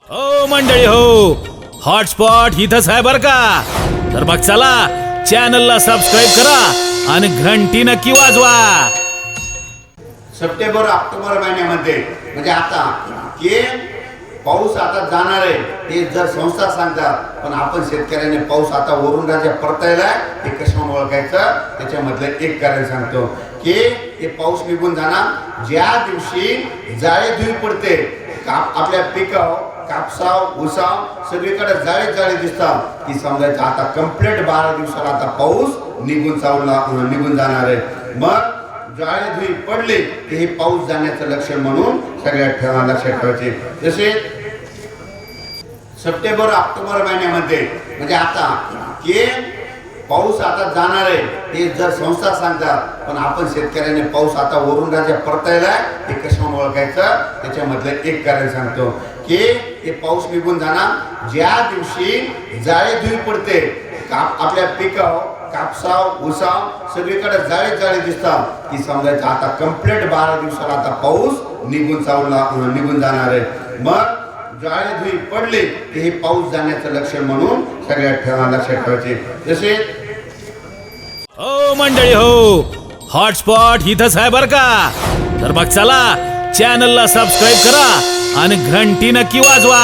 हो मंडळी हो, हॉटस्पॉट इथंच आहे बर का. तर मग चला चॅनलला सबस्क्राईब करा आणि घंटी नक्की वाजवा. सप्टेंबर ऑक्टोबर महिन्यामध्ये म्हणजे आता की पाऊस आता जाणार आहे ते जर संस्था सांगतात, पण आपण शेतकऱ्याने पाऊस आता वरून राजा परतायला हे कशावर ओळखायचं, त्याच्यामधलं एक कारण सांगतो की ते पाऊस निघून जाणार ज्या दिवशी जाळे धुई पडते आपल्या पिकावर, कापसाव उसाव सगळीकडे जाळे जाळे दिसतात, ती समजायचं आता कंप्लीट 12 दिवसाला आता पाऊस निघून जाणार आहे. मग जाळे धुई पडले की हे पाऊस जाण्याचं लक्षण म्हणून सगळ्या लक्षात ठेवायचे. जसे सप्टेंबर ऑक्टोबर महिन्यामध्ये म्हणजे आता की पाऊस आता जाणार आहे ते जर संस्था सांगतात, पण आपण शेतकऱ्याने पाऊस आता वरून राजा परतायला हे कशावर ओळखायचं, त्याच्यामधलं एक कारण सांगतो की ते पाऊस निघून जाणार ज्या दिवशी जाळे धुई पडते आपल्या पिकावर, कापसाव उसाव सगळीकडे जाळे जाळे दिसतात, ती समजायचं आता कंप्लीट 12 दिवसाला आता पाऊस निघून जाणार आहे. मग जाळे धुई पडले की हे पाऊस जाण्याचं लक्षण म्हणून सगळ्या लक्षात ठेवायचे. जसे हो मंडळी हो, हॉटस्पॉट इथंच आहे बर का. तर मग चला चॅनलला सबस्क्राईब करा आणि घंटी नक्की वाजवा.